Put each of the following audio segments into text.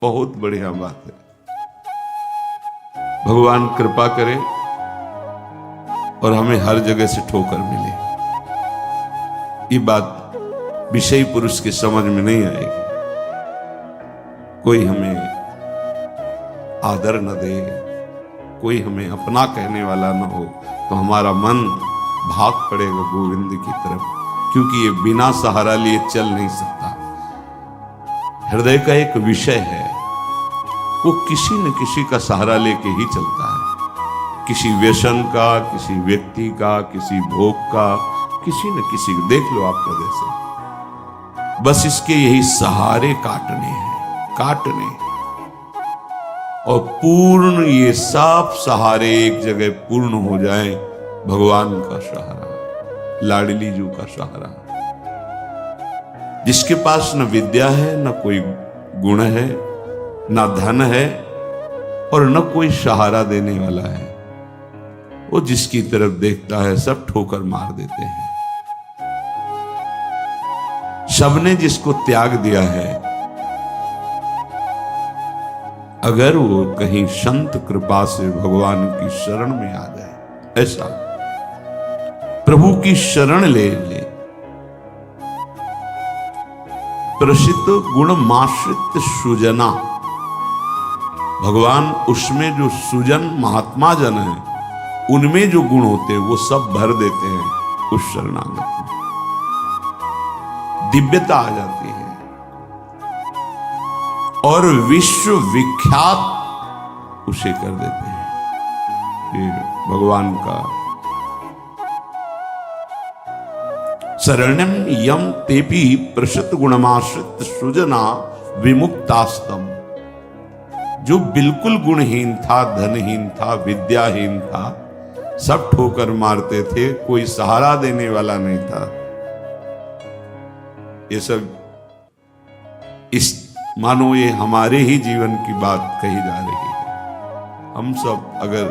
बहुत बढ़िया बात है। भगवान कृपा करे और हमें हर जगह से ठोकर मिले। ये बात विषयी पुरुष की समझ में नहीं आएगी। कोई हमें आदर न दे, कोई हमें अपना कहने वाला न हो, तो हमारा मन भाग पड़ेगा गोविंद की तरफ, क्योंकि ये बिना सहारा लिए चल नहीं सकता। हृदय का एक विषय है, वो किसी न किसी का सहारा लेके ही चलता है। किसी व्यसन का, किसी व्यक्ति का, किसी भोग का, किसी न किसी को देख लो आप हृदय से। बस इसके यही सहारे काटने हैं, काटने। और पूर्ण ये सब सहारे एक जगह पूर्ण हो जाए, भगवान का सहारा, लाडली जू का सहारा। जिसके पास न विद्या है, न कोई गुण है, न धन है, और न कोई सहारा देने वाला है, वो जिसकी तरफ देखता है सब ठोकर मार देते हैं। सबने जिसको त्याग दिया है, अगर वो कहीं संत कृपा से भगवान की शरण में आ जाए, ऐसा प्रभु की शरण ले ले, प्रसिद्ध गुण माश्रित सुजना, भगवान उसमें जो सुजन महात्मा जन है, उनमें जो गुण होते हैं वो सब भर देते हैं उस शरणागत में। दिव्यता आ जाती है और विश्व विख्यात उसे कर देते हैं। ये भगवान का शरणम यम तेपी प्रसिद्ध गुणमाश्रित सुजना विमुक्तास्तम। जो बिल्कुल गुणहीन था, धनहीन था, विद्याहीन था, सब ठोकर मारते थे, कोई सहारा देने वाला नहीं था। ये सब इस मानो ये हमारे ही जीवन की बात कही जा रही है। हम सब अगर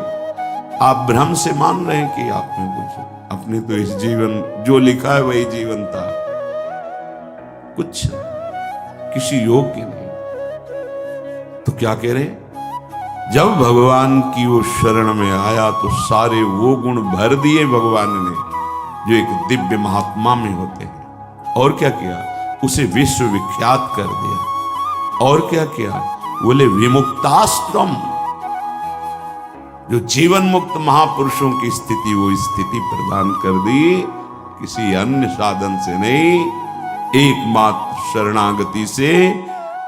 आप भ्रम से मान रहे हैं कि आप में कुछ, अपने तो इस जीवन जो लिखा है वही जीवन था, कुछ किसी योग के नहीं, तो क्या कह रहे? जब भगवान की वो शरण में आया तो सारे वो गुण भर दिए भगवान ने जो एक दिव्य महात्मा में होते हैं। और क्या किया? उसे विश्व विख्यात कर दिया। और क्या किया? बोले विमुक्तास्त्रम, जो जीवन मुक्त महापुरुषों की स्थिति, वो स्थिति प्रदान कर दी, किसी अन्य साधन से नहीं, एकमात्र शरणागति से।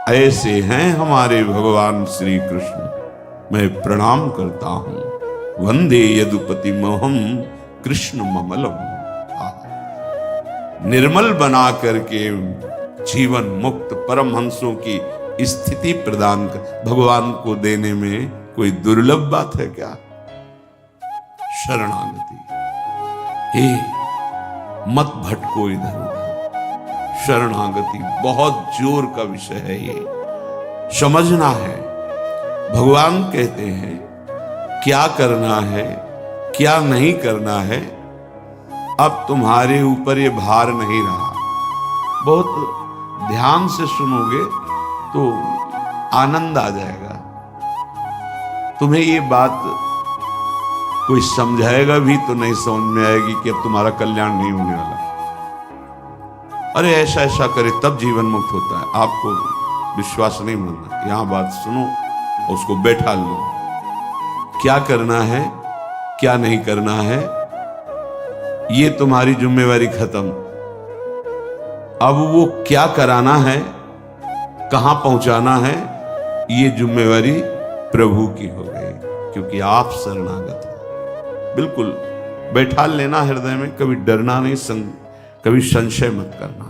ऐसे हैं हमारे भगवान श्री कृष्ण। मैं प्रणाम करता हूं। वंदे यदुपति मोहम कृष्ण ममलम। निर्मल बना करके जीवन मुक्त परमहंसों की स्थिति प्रदान कर भगवान को देने में कोई दुर्लभ बात है क्या? शरणागति। हे मत भटको इधर उधर। शरणागति बहुत जोर का विषय है, ये समझना है। भगवान कहते हैं क्या करना है, क्या नहीं करना है, अब तुम्हारे ऊपर ये भार नहीं रहा। बहुत ध्यान से सुनोगे तो आनंद आ जाएगा। तुम्हें ये बात कोई समझाएगा भी तो नहीं समझ में आएगी कि अब तुम्हारा कल्याण नहीं होने वाला। अरे ऐसा ऐसा करे तब जीवन मुक्त होता है। आपको विश्वास नहीं मानना, यहां बात सुनो, उसको बैठा लो। क्या करना है, क्या नहीं करना है, ये तुम्हारी जिम्मेवारी खत्म। अब वो क्या कराना है, कहां पहुंचाना है, ये जिम्मेवारी प्रभु की हो गई, क्योंकि आप शरणागत हो। बिल्कुल बैठा लेना हृदय में, कभी डरना नहीं, कभी संशय मत करना।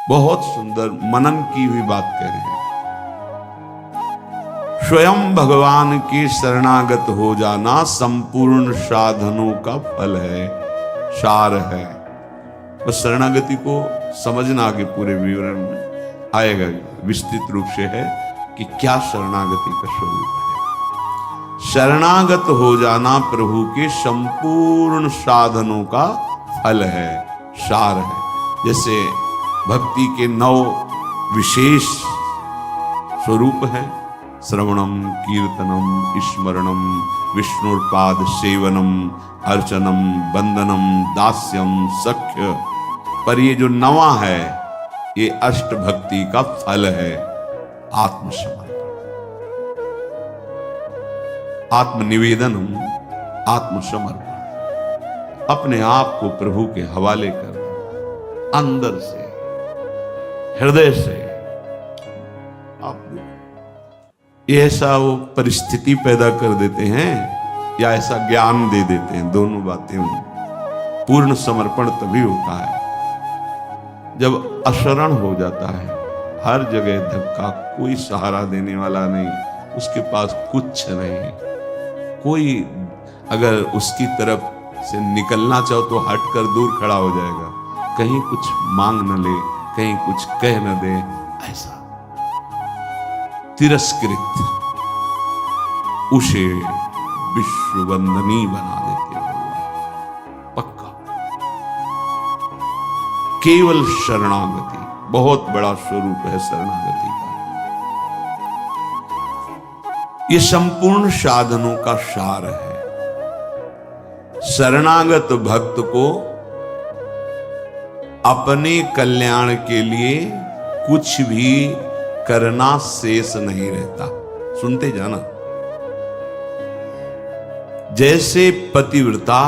बहुत सुंदर मनन की हुई बात कह रहे हैं। स्वयं भगवान की शरणागत हो जाना संपूर्ण साधनों का फल है, सार है। बस शरणागति को समझना आगे पूरे विवरण में आएगा, विस्तृत रूप से है कि क्या शरणागति का स्वरूप है। शरणागत हो जाना प्रभु के संपूर्ण साधनों का फल है, सार है। जैसे भक्ति के 9 विशेष स्वरूप है श्रवणम कीर्तनम स्मरणम विष्णुपाद सेवनम अर्चनम वंदनम दास्यम सख्य। पर ये जो नवा है ये अष्ट भक्ति का फल है आत्मसमर्पण, आत्मनिवेदनम, आत्मसमर्पण। अपने आप को प्रभु के हवाले कर देना, अंदर से हृदय से। आप ये ऐसा वो परिस्थिति पैदा कर देते हैं या ऐसा ज्ञान दे देते हैं, दोनों बातें हों। पूर्ण समर्पण तभी होता है जब अशरण हो जाता है, हर जगह धक्का, कोई सहारा देने वाला नहीं, उसके पास कुछ नहीं, कोई अगर उसकी तरफ से निकलना चाहो तो हटकर दूर खड़ा हो जाएगा, कहीं कुछ मांग न ले, कहीं कुछ कह न दे, ऐसा तिरस्कृत उसे विश्ववंदनी बना देते हैं भगवान। पक्का केवल शरणागति बहुत बड़ा स्वरूप है शरणागति का। ये संपूर्ण साधनों का सार है। शरणागत भक्त को अपने कल्याण के लिए कुछ भी करना शेष नहीं रहता। सुनते जाना, जैसे पतिव्रता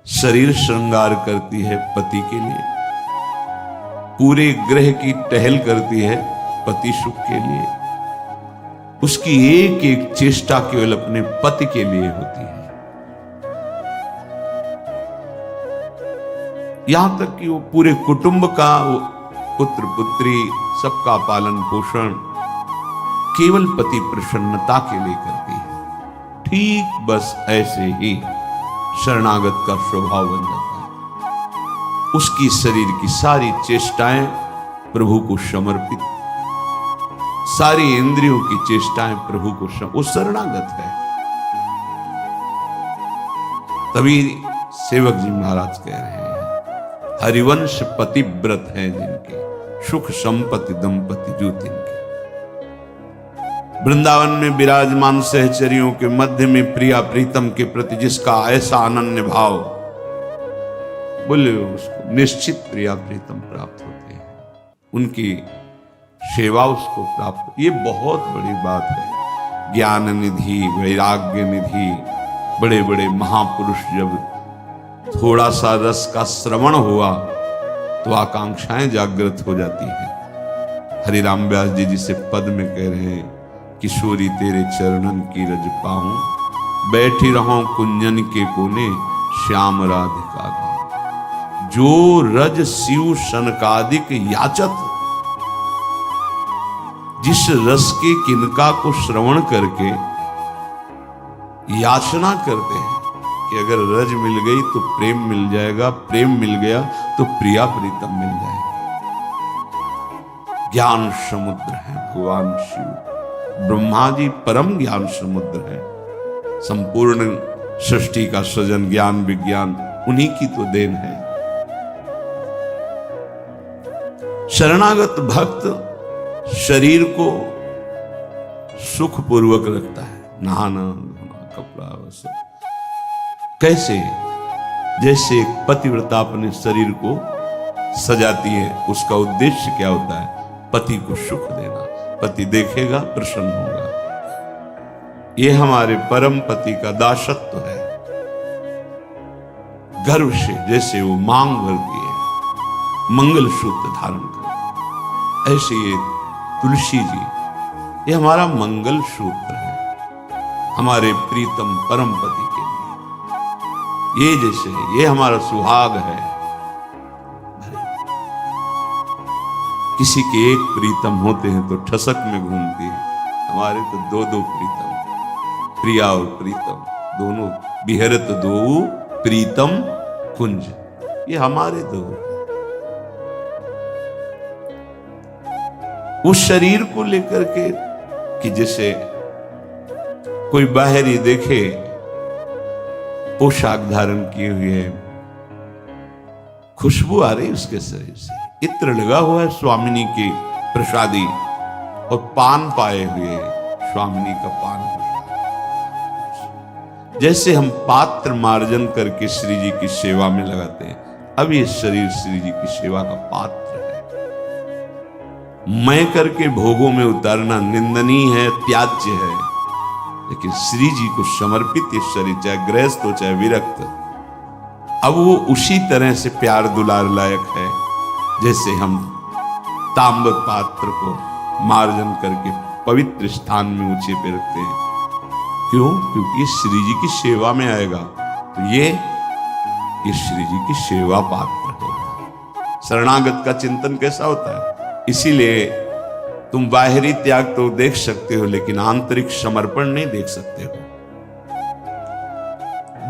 शरीर श्रृंगार करती है पति के लिए, पूरे ग्रह की टहल करती है पति सुख के लिए, उसकी एक एक चेष्टा केवल अपने पति के लिए होती है। यहां तक कि वो पूरे कुटुंब का, वो पुत्र पुत्री सबका पालन पोषण केवल पति प्रसन्नता के लिए करती है। ठीक बस ऐसे ही शरणागत का स्वभाव बन जाता है। उसकी शरीर की सारी चेष्टाएं प्रभु को समर्पित, सारी इंद्रियों की चेष्टाएं प्रभु को वो शरणागत है। तभी सेवक जी महाराज कह रहे हैं, हरिवंश पतिव्रत हैं जिनके, सुख संपत्ति दंपति जो तिनके। वृंदावन में विराजमान सहचरियों के मध्य में प्रिया प्रीतम के प्रति जिसका ऐसा अनन्य भाव, बोले उसको निश्चित प्रिया प्रीतम प्राप्त होते हैं, उनकी सेवा उसको प्राप्त। ये बहुत बड़ी बात है। ज्ञान निधि, वैराग्य निधि, बड़े बड़े महापुरुष जब थोड़ा सा रस का श्रवण हुआ तो आकांक्षाएं जागृत हो जाती हैं। हरिराम व्यास जी जिसे पद में कह रहे हैं, किशोरी तेरे चरणन की रज पाऊं, बैठी रहूं कुंजन के कोने, श्याम राधिका गाऊं। जो रज शिव सनकादिक याचत, जिस रस के किनका को श्रवण करके याचना करते हैं कि अगर रज मिल गई तो प्रेम मिल जाएगा, प्रेम मिल गया तो प्रिया प्रीतम मिल जाएगी। ज्ञान समुद्र है भगवान शिव, ब्रह्मा जी परम ज्ञान समुद्र है। संपूर्ण सृष्टि का सृजन, ज्ञान विज्ञान उन्हीं की तो देन है। शरणागत भक्त शरीर को सुखपूर्वक रखता है, नहाना धोना कपड़ा वस्त्र। कैसे? जैसे एक पतिव्रता अपने शरीर को सजाती है, उसका उद्देश्य क्या होता है? पति को सुख देना। पति देखेगा प्रसन्न होगा। ये हमारे परम पति का दासत्व है। गर्व से जैसे वो मांग भरती है, मंगल सूत्र धारण कर, ऐसे ये तुलसी जी, ये हमारा मंगल सूत्र है हमारे प्रीतम परम पति के लिए। ये जैसे ये हमारा सुहाग है। किसी के एक प्रीतम होते हैं तो ठसक में घूमती है, हमारे तो दो दो प्रीतम, प्रिया और प्रीतम दोनों, बिहरत दो प्रीतम कुंज, ये हमारे दो। उस शरीर को लेकर के कि जैसे कोई बाहरी देखे पोशाक धारण किए हुए है, खुशबू आ रही उसके शरीर से, इत्र लगा हुआ है स्वामिनी की प्रसादी, और पान पाए हुए स्वामिनी का पान हो रहा है। जैसे हम पात्र मार्जन करके श्री जी की सेवा में लगाते हैं, अब ये शरीर श्री जी की सेवा का पात्र है। मैं करके भोगों में उतारना निंदनीय है, त्याज्य है, लेकिन श्री जी को समर्पित ये शरीर, चाहे गृहस्थ हो चाहे विरक्त, अब वो उसी तरह से प्यार दुलार लायक है जैसे हम ताम्र पात्र को मार्जन करके पवित्र स्थान में ऊंचे पे रखते हैं। क्यों? क्योंकि ये श्री जी की सेवा में आएगा, तो ये श्री जी की सेवा पात्र होगा। शरणागत का चिंतन कैसा होता है? इसीलिए तुम बाहरी त्याग तो देख सकते हो, लेकिन आंतरिक समर्पण नहीं देख सकते हो।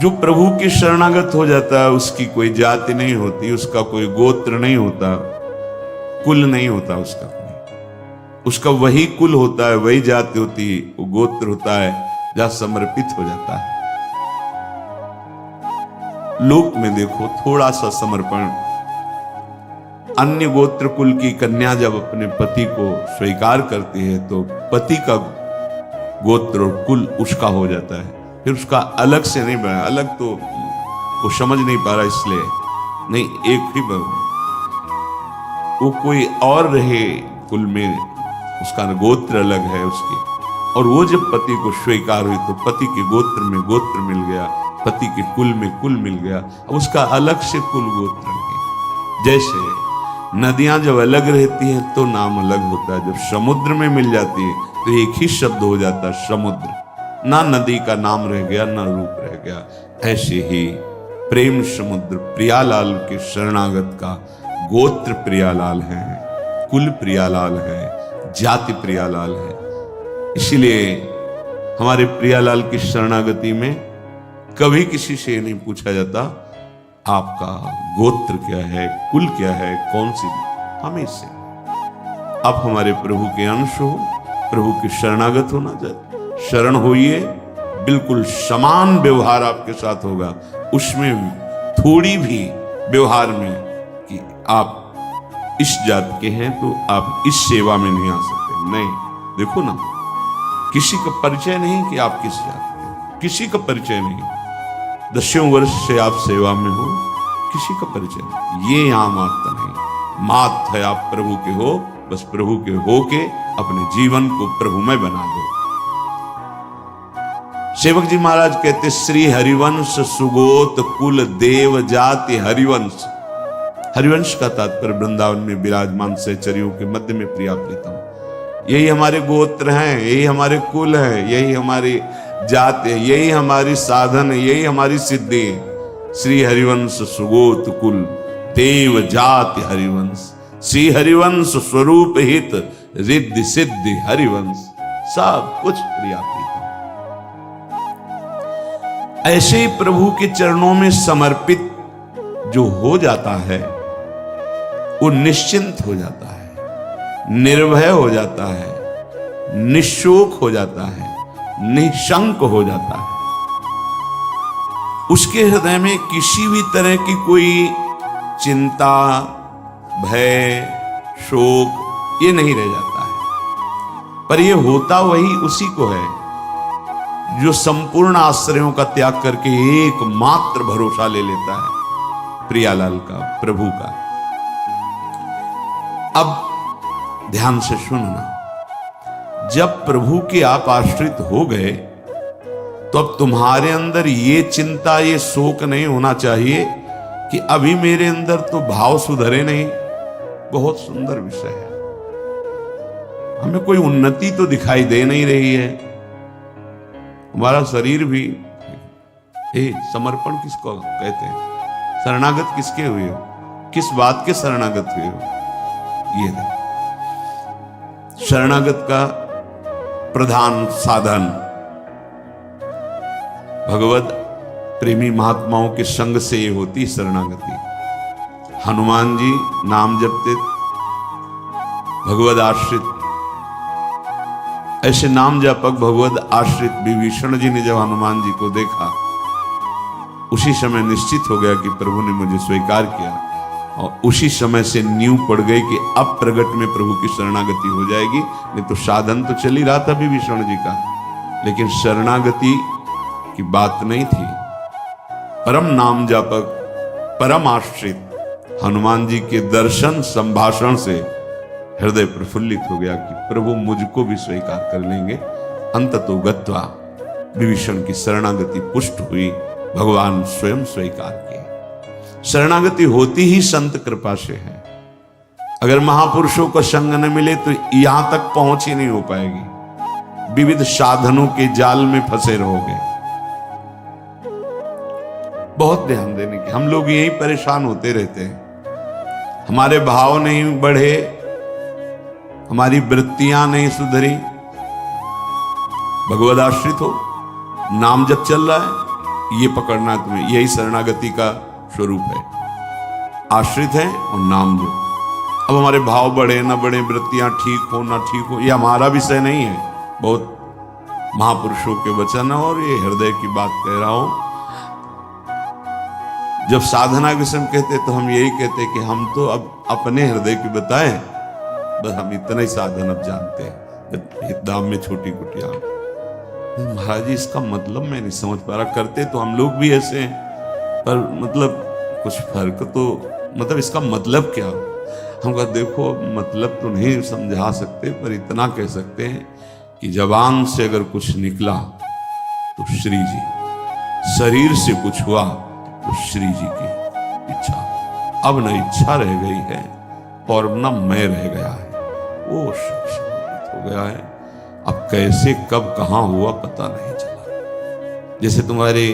जो प्रभु के शरणागत हो जाता है, उसकी कोई जाति नहीं होती, उसका कोई गोत्र नहीं होता, कुल नहीं होता उसका वही कुल होता है, वही जाति होती है, वो गोत्र होता है जहां समर्पित हो जाता है। लोक में देखो थोड़ा सा समर्पण, अन्य गोत्र कुल की कन्या जब अपने पति को स्वीकार करती है तो पति का गोत्र और कुल उसका हो जाता है, फिर उसका अलग से नहीं बना। अलग तो वो समझ नहीं पा रहा, इसलिए नहीं, एक ही वो कोई और रहे कुल में, उसका गोत्र अलग है उसकी, और वो जब पति को स्वीकार हुई तो पति के गोत्र में गोत्र मिल गया, पति के कुल में कुल मिल गया, अब उसका अलग से कुल गोत्र नहीं। जैसे नदियां जब अलग रहती हैं तो नाम अलग होता है, जब समुद्र में मिल जाती है तो एक ही शब्द हो जाता है समुद्र, ना नदी का नाम रह गया ना रूप रह गया। ऐसे ही प्रेम समुद्र प्रियालाल के शरणागत का गोत्र प्रियालाल है, कुल प्रियालाल है, जाति प्रियालाल है। इसीलिए हमारे प्रियालाल की शरणागति में कभी किसी से नहीं पूछा जाता आपका गोत्र क्या है, कुल क्या है, कौन सी, हमेशा आप हमारे प्रभु के अंश हो, प्रभु के शरणागत होना चाहिए। शरण होइए, बिल्कुल समान व्यवहार आपके साथ होगा, उसमें थोड़ी भी व्यवहार में कि आप इस जात के हैं तो आप इस सेवा में नहीं आ सकते, नहीं। देखो ना, किसी का परिचय नहीं कि आप किस जात के हो, किसी का परिचय नहीं। 10 वर्ष से आप सेवा में हो, किसी का परिचय नहीं, ये यहां मात्र नहीं। मात है आप प्रभु के हो, बस प्रभु के हो के अपने जीवन को प्रभुमय बना दो। सेवक जी महाराज कहते, श्री हरिवंश सुगोत कुल देव जाति हरिवंश। हरिवंश का तात्पर्य वृंदावन में विराजमान सहचरियों के मध्य में प्रिया प्रीतम, यही हमारे गोत्र हैं, यही हमारे कुल है, यही हमारी जात है, यही हमारी साधन है, यही हमारी सिद्धि है। श्री हरिवंश सुगोत कुल देव जाति हरिवंश, श्री हरिवंश स्वरूप हित रिद्धि सिद्धि हरिवंश, सब कुछ प्रिया प्रीतम। ऐसे ही प्रभु के चरणों में समर्पित जो हो जाता है वो निश्चिंत हो जाता है, निर्भय हो जाता है, निशोक हो जाता है, निशंक हो जाता है। उसके हृदय में किसी भी तरह की कोई चिंता, भय, शोक ये नहीं रह जाता है। पर ये होता वही उसी को है जो संपूर्ण आश्रयों का त्याग करके एकमात्र भरोसा ले लेता है प्रियालाल का, प्रभु का। अब ध्यान से सुनना, जब प्रभु के आप आश्रित हो गए तो अब तुम्हारे अंदर ये चिंता, ये शोक नहीं होना चाहिए कि अभी मेरे अंदर तो भाव सुधरे नहीं। बहुत सुंदर विषय है, हमें कोई उन्नति तो दिखाई दे नहीं रही है। हमारा शरीर भी, समर्पण किसको कहते हैं, शरणागत किसके हुए हो, किस बात के शरणागत हुए हो, ये है शरणागत का प्रधान साधन। भगवत प्रेमी महात्माओं के संग से ये होती शरणागति। हनुमान जी नाम जपते, भगवद आश्रित, ऐसे नाम जापक भगवद आश्रित विभीषण जी ने जब हनुमान जी को देखा, उसी समय निश्चित हो गया कि प्रभु ने मुझे स्वीकार किया। और उसी समय से नींव पड़ गई कि अब प्रगट में प्रभु की शरणागति हो जाएगी। नहीं तो साधन तो चल ही रहा था विभीषण जी का, लेकिन शरणागति की बात नहीं थी। परम नाम जापक, परम आश्रित हनुमान जी के दर्शन संभाषण से हृदय प्रफुल्लित हो गया कि प्रभु मुझको भी स्वीकार कर लेंगे। अंततो गत्वा विभीषण की शरणागति पुष्ट हुई, भगवान स्वयं स्वीकार किए। शरणागति होती ही संत कृपा से है। अगर महापुरुषों का संग न मिले तो यहां तक पहुंच ही नहीं हो पाएगी, विविध साधनों के जाल में फंसे रहोगे। बहुत ध्यान देने की, हम लोग यही परेशान होते रहते हैं। हमारे भाव नहीं बढ़े, हमारी वृत्तियां नहीं सुधरी। भगवद आश्रित हो, नाम जब चल रहा है ये पकड़ना है तुम्हें, यही शरणागति का स्वरूप है। आश्रित है और नाम जो। अब हमारे भाव बढ़े ना बढ़े, वृत्तियां ठीक हो ना ठीक हो, ये हमारा विषय नहीं है। बहुत महापुरुषों के वचन और ये हृदय की बात कह रहा हूं। जब साधना के समय कहते तो हम यही कहते कि हम तो अब अपने हृदय की बताएं, बस हम इतना ही साधन अब जानते हैं। दाम में छोटी कुटिया, महाराज जी इसका मतलब मैं नहीं समझ पा रहा। करते तो हम लोग भी ऐसे हैं, पर मतलब कुछ फर्क तो, मतलब इसका मतलब क्या? हम कहा देखो मतलब तो नहीं समझा सकते, पर इतना कह सकते हैं कि जबान से अगर कुछ निकला तो श्री जी, शरीर से कुछ हुआ तो श्री जी की इच्छा। अब न इच्छा रह गई है और न मैं रह गया है, वो सब समाप्त हो गया है। अब कैसे कब कहां हुआ पता नहीं चला। जैसे तुम्हारे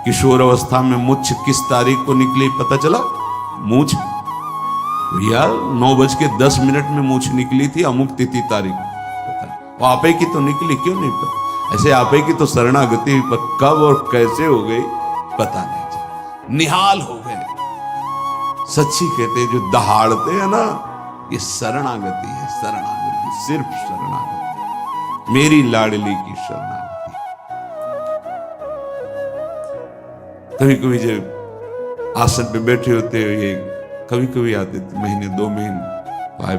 किशोर अवस्था में मूंछ किस तारीख को निकली पता चला? मूंछ भैया 9:10 में मूंछ निकली थी, अमुक तिथि तारीख पता। आपे की तो निकली, क्यों नहीं पता? ऐसे आपे की तो शरणागति कब और कैसे हो गई पता नहीं चला। निहाल हो गए। सच्ची कहते जो दहाड़ते हैं ना, ये शरणागति है। शरणागति, सिर्फ शरणागति, मेरी लाडली की शरणागति। कभी कभी जब आसन पे बैठे होते हो, ये कभी कभी आते थे महीने 2 महीने भाई,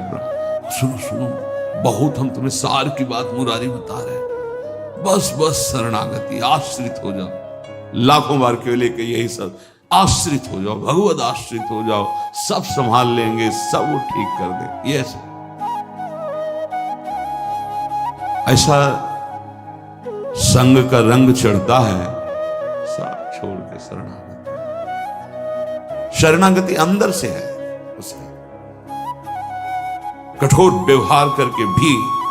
सुनो सुनो बहुत हम तुम्हें सार की बात मुरारी बता रहे हैं, बस बस शरणागति, आश्रित हो जाओ। लाखों बार केवल के यही सब, आश्रित हो जाओ, भगवद आश्रित हो जाओ, सब संभाल लेंगे, सब वो ठीक कर दे। ये ऐसा संग का रंग चढ़ता है, सब छोड़ के शरणागति। शरणागति अंदर से है। उसके कठोर व्यवहार करके भी